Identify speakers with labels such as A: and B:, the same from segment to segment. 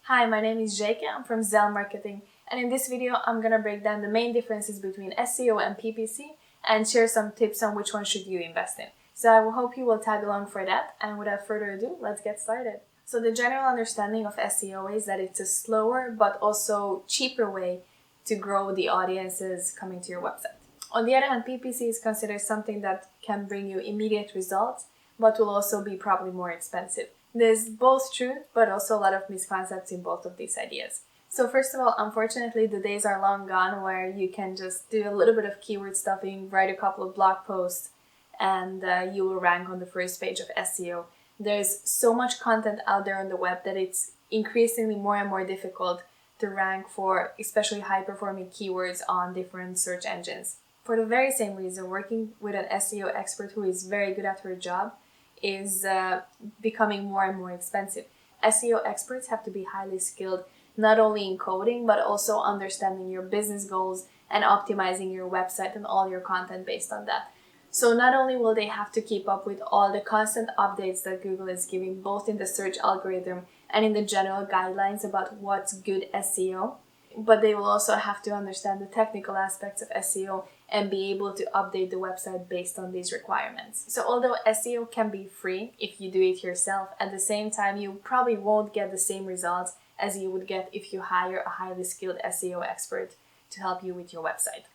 A: Hi, my name is Zselyke, I'm from Zselyke Marketing, and in this video I'm gonna break down the main differences between SEO and PPC and share some tips on which one should you invest in. So I will hope you will tag along for that, and without further ado, let's get started. So the general understanding of SEO is that it's a slower but also cheaper way to grow the audiences coming to your website. On the other hand, PPC is considered something that can bring you immediate results, but will also be probably more expensive. There's both truth, but also a lot of misconceptions in both of these ideas. So first of all, unfortunately, the days are long gone where you can just do a little bit of keyword stuffing, write a couple of blog posts, and you will rank on the first page of SEO. There's so much content out there on the web that it's increasingly more and more difficult to rank for especially high-performing keywords on different search engines. For the very same reason, working with an SEO expert who is very good at her job is becoming more and more expensive. SEO experts have to be highly skilled not only in coding but also understanding your business goals and optimizing your website and all your content based on that. So not only will they have to keep up with all the constant updates that Google is giving both in the search algorithm and in the general guidelines about what's good SEO, but they will also have to understand the technical aspects of SEO and be able to update the website based on these requirements. So although SEO can be free if you do it yourself, at the same time you probably won't get the same results as you would get if you hire a highly skilled SEO expert to help you with your website.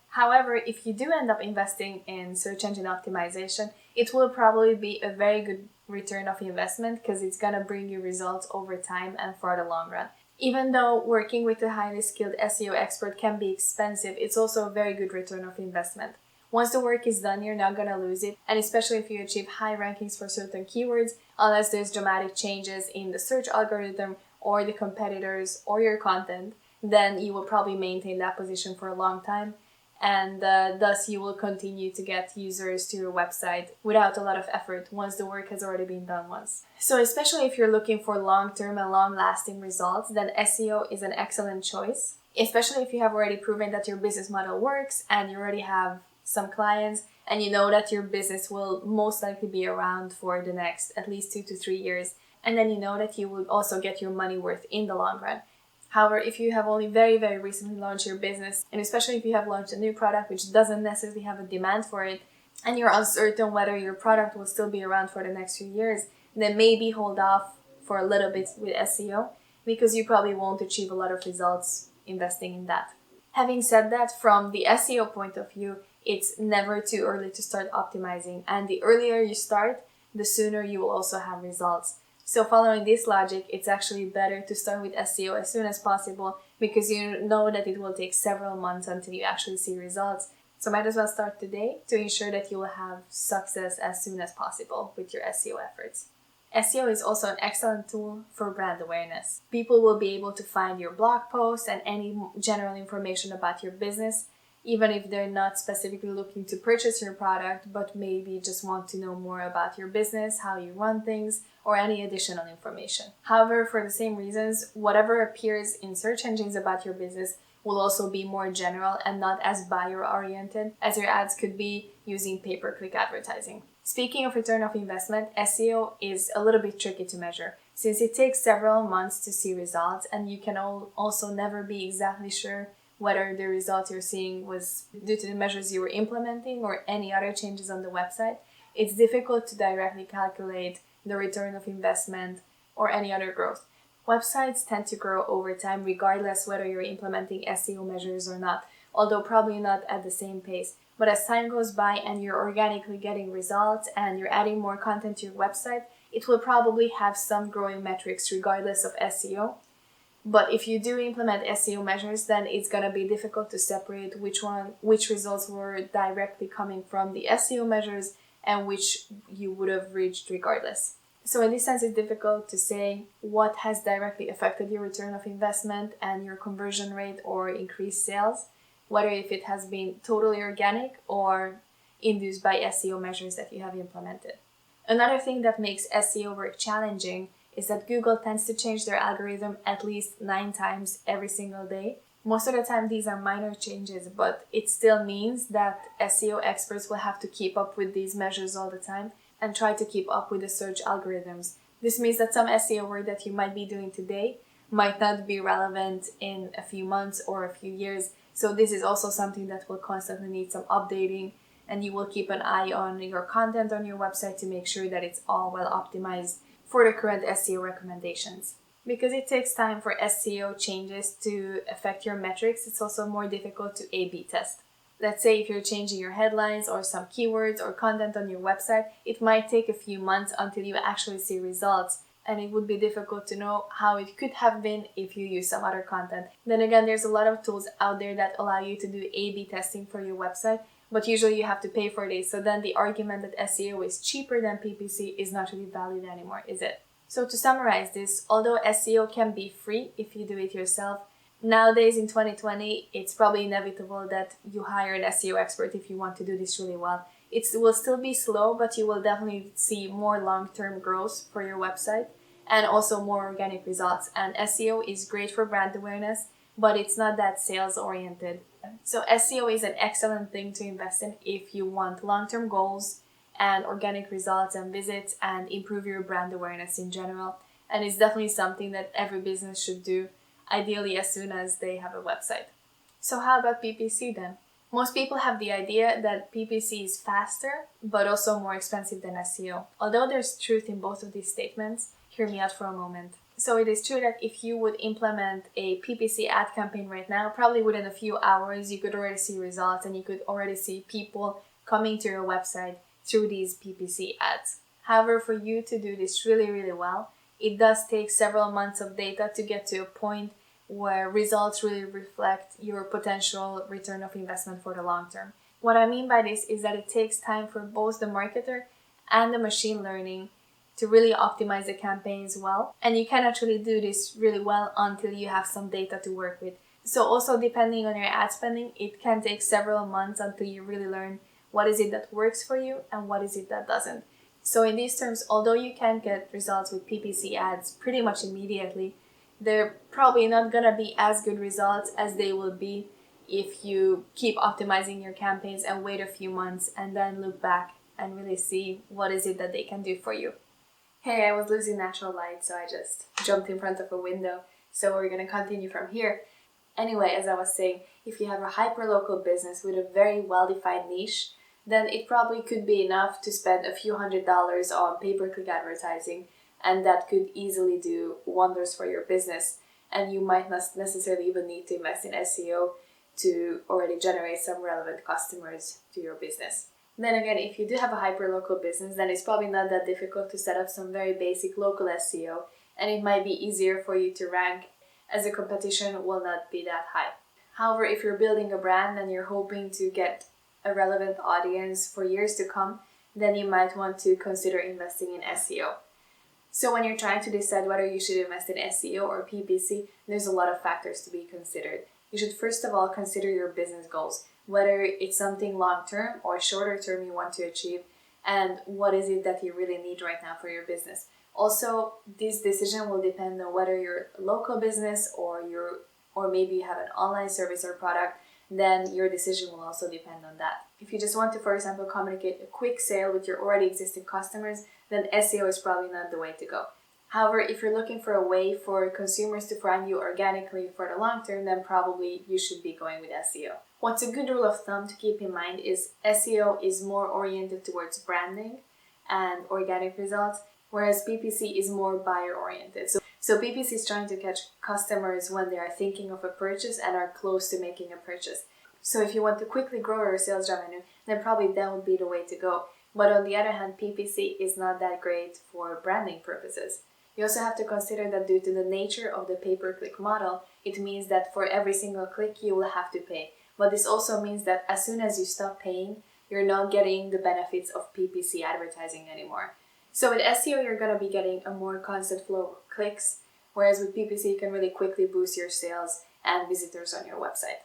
A: However, if you do end up investing in search engine optimization, it will probably be a very good return of investment because it's going to bring you results over time and for the long run. Even though working with a highly skilled SEO expert can be expensive, it's also a very good return of investment. Once the work is done, you're not going to lose it, and especially if you achieve high rankings for certain keywords, unless there's dramatic changes in the search algorithm or the competitors or your content, then you will probably maintain that position for a long time, and thus you will continue to get users to your website without a lot of effort once the work has already been done once. So especially if you're looking for long-term and long-lasting results, then SEO is an excellent choice, especially if you have already proven that your business model works and you already have some clients and you know that your business will most likely be around for the next at least 2 to 3 years, and then you know that you will also get your money worth in the long run. However, if you have only very, very recently launched your business, and especially if you have launched a new product which doesn't necessarily have a demand for it, and you're uncertain whether your product will still be around for the next few years, then maybe hold off for a little bit with SEO because you probably won't achieve a lot of results investing in that. Having said that, from the SEO point of view, it's never too early to start optimizing, and the earlier you start, the sooner you will also have results. So following this logic, it's actually better to start with SEO as soon as possible because you know that it will take several months until you actually see results. So might as well start today to ensure that you will have success as soon as possible with your SEO efforts. SEO is also an excellent tool for brand awareness. People will be able to find your blog posts and any general information about your business, even if they're not specifically looking to purchase your product, but maybe just want to know more about your business, how you run things, or any additional information. However, for the same reasons, whatever appears in search engines about your business will also be more general and not as buyer-oriented as your ads could be using pay-per-click advertising. Speaking of return of investment, SEO is a little bit tricky to measure since it takes several months to see results, and you can also never be exactly sure whether the results you're seeing was due to the measures you were implementing or any other changes on the website. It's difficult to directly calculate the return of investment or any other growth. Websites tend to grow over time regardless whether you're implementing SEO measures or not, although probably not at the same pace. But as time goes by and you're organically getting results and you're adding more content to your website, it will probably have some growing metrics regardless of SEO. But if you do implement SEO measures, then it's going to be difficult to separate which results were directly coming from the SEO measures and which you would have reached regardless. So in this sense, it's difficult to say what has directly affected your return of investment and your conversion rate or increased sales, whether if it has been totally organic or induced by SEO measures that you have implemented. Another thing that makes SEO work challenging is that Google tends to change their algorithm at least 9 times every single day. Most of the time these are minor changes, but it still means that SEO experts will have to keep up with these measures all the time and try to keep up with the search algorithms. This means that some SEO work that you might be doing today might not be relevant in a few months or a few years. So this is also something that will constantly need some updating, and you will keep an eye on your content on your website to make sure that it's all well optimized for the current SEO recommendations. Because it takes time for SEO changes to affect your metrics, it's also more difficult to A/B test. Let's say if you're changing your headlines or some keywords or content on your website, it might take a few months until you actually see results, and it would be difficult to know how it could have been if you use some other content. Then again, there's a lot of tools out there that allow you to do A/B testing for your website, but usually you have to pay for this, so then the argument that SEO is cheaper than PPC is not really valid anymore, is it? So to summarize this, although SEO can be free if you do it yourself, nowadays in 2020, it's probably inevitable that you hire an SEO expert if you want to do this really well. It will still be slow, but you will definitely see more long-term growth for your website and also more organic results. And SEO is great for brand awareness, but it's not that sales-oriented. So SEO is an excellent thing to invest in if you want long-term goals and organic results and visits and improve your brand awareness in general. And it's definitely something that every business should do, ideally as soon as they have a website. So how about PPC then? Most people have the idea that PPC is faster, but also more expensive than SEO. Although there's truth in both of these statements, hear me out for a moment. So it is true that if you would implement a PPC ad campaign right now, probably within a few hours, you could already see results and you could already see people coming to your website through these PPC ads. However, for you to do this really, really well, it does take several months of data to get to a point where results really reflect your potential return of investment for the long term. What I mean by this is that it takes time for both the marketer and the machine learning to really optimize the campaigns well. And you can actually do this really well until you have some data to work with. So also depending on your ad spending, it can take several months until you really learn what is it that works for you and what is it that doesn't. So in these terms, although you can get results with PPC ads pretty much immediately, they're probably not going to be as good results as they will be if you keep optimizing your campaigns and wait a few months and then look back and really see what is it that they can do for you. Hey, I was losing natural light, so I just jumped in front of a window. So we're going to continue from here. Anyway, as I was saying, if you have a hyper-local business with a very well-defined niche, then it probably could be enough to spend a few $100s on pay-per-click advertising, and that could easily do wonders for your business. And you might not necessarily even need to invest in SEO to already generate some relevant customers to your business. Then again, if you do have a hyper-local business, then it's probably not that difficult to set up some very basic local SEO, and it might be easier for you to rank as the competition will not be that high. However, if you're building a brand and you're hoping to get a relevant audience for years to come, then you might want to consider investing in SEO. So when you're trying to decide whether you should invest in SEO or PPC, there's a lot of factors to be considered. You should first of all consider your business goals, whether it's something long-term or shorter-term you want to achieve, and what is it that you really need right now for your business. Also, this decision will depend on whether you're a local business or maybe you have an online service or product. Then your decision will also depend on that. If you just want to, for example, communicate a quick sale with your already existing customers, then SEO is probably not the way to go. However, if you're looking for a way for consumers to find you organically for the long term, then probably you should be going with SEO. What's a good rule of thumb to keep in mind is SEO is more oriented towards branding and organic results, whereas PPC is more buyer-oriented. So PPC is trying to catch customers when they are thinking of a purchase and are close to making a purchase. So if you want to quickly grow your sales revenue, then probably that would be the way to go. But on the other hand, PPC is not that great for branding purposes. You also have to consider that due to the nature of the pay-per-click model, it means that for every single click you will have to pay. But this also means that as soon as you stop paying, you're not getting the benefits of PPC advertising anymore. So with SEO, you're going to be getting a more constant flow of clicks, whereas with PPC, you can really quickly boost your sales and visitors on your website.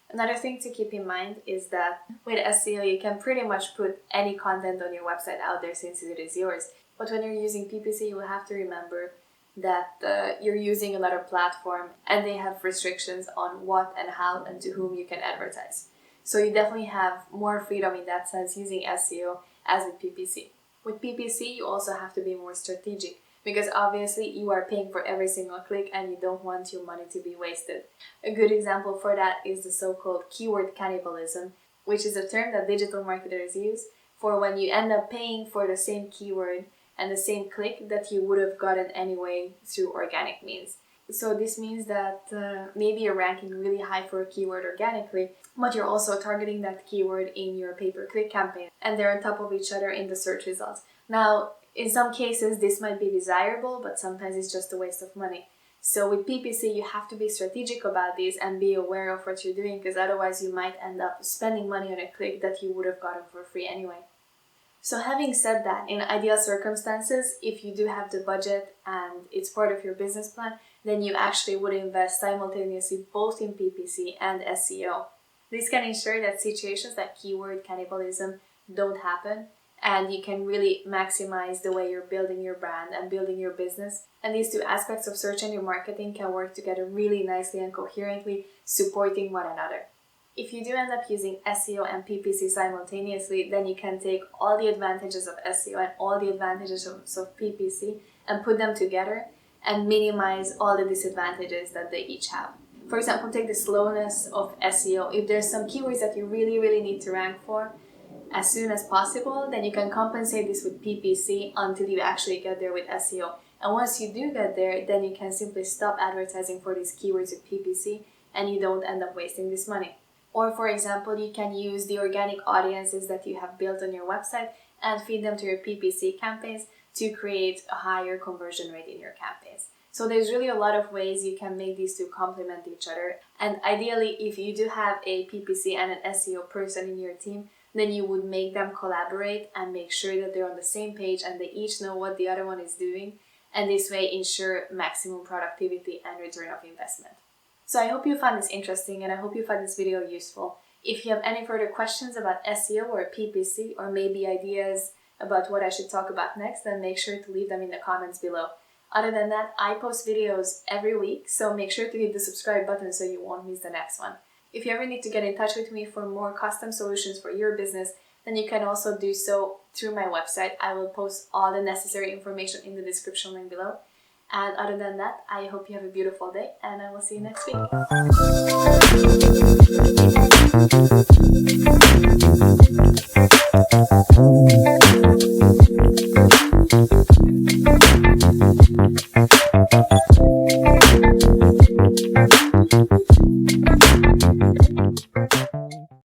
A: Another thing to keep in mind is that with SEO, you can pretty much put any content on your website out there since it is yours. But when you're using PPC, you will have to remember that you're using another platform and they have restrictions on what and how and to whom you can advertise. So you definitely have more freedom in that sense using SEO as with PPC. With PPC, you also have to be more strategic because obviously you are paying for every single click and you don't want your money to be wasted. A good example for that is the so-called keyword cannibalism, which is a term that digital marketers use for when you end up paying for the same keyword and the same click that you would have gotten anyway through organic means. So this means that maybe you're ranking really high for a keyword organically, but you're also targeting that keyword in your pay-per-click campaign, and they're on top of each other in the search results. Now, in some cases, this might be desirable, but sometimes it's just a waste of money. So with PPC, you have to be strategic about this and be aware of what you're doing, because otherwise you might end up spending money on a click that you would have gotten for free anyway. So having said that, in ideal circumstances, if you do have the budget and it's part of your business plan, then you actually would invest simultaneously both in PPC and SEO. This can ensure that situations like keyword cannibalism don't happen, and you can really maximize the way you're building your brand and building your business. And these two aspects of search engine marketing can work together really nicely and coherently, supporting one another. If you do end up using SEO and PPC simultaneously, then you can take all the advantages of SEO and all the advantages of PPC and put them together and minimize all the disadvantages that they each have. For example, take the slowness of SEO. If there's some keywords that you really need to rank for as soon as possible, then you can compensate this with PPC until you actually get there with SEO. And once you do get there, then you can simply stop advertising for these keywords with PPC and you don't end up wasting this money. Or for example, you can use the organic audiences that you have built on your website and feed them to your PPC campaigns to create a higher conversion rate in your campaigns. So there's really a lot of ways you can make these two complement each other. And ideally, if you do have a PPC and an SEO person in your team, then you would make them collaborate and make sure that they're on the same page and they each know what the other one is doing. And this way ensure maximum productivity and return of investment. So I hope you found this interesting and I hope you found this video useful. If you have any further questions about SEO or PPC, or maybe ideas about what I should talk about next, then make sure to leave them in the comments below. Other than that, I post videos every week, so make sure to hit the subscribe button so you won't miss the next one. If you ever need to get in touch with me for more custom solutions for your business, then you can also do so through my website. I will post all the necessary information in the description link below. And other than that, I hope you have a beautiful day and I will see you next week.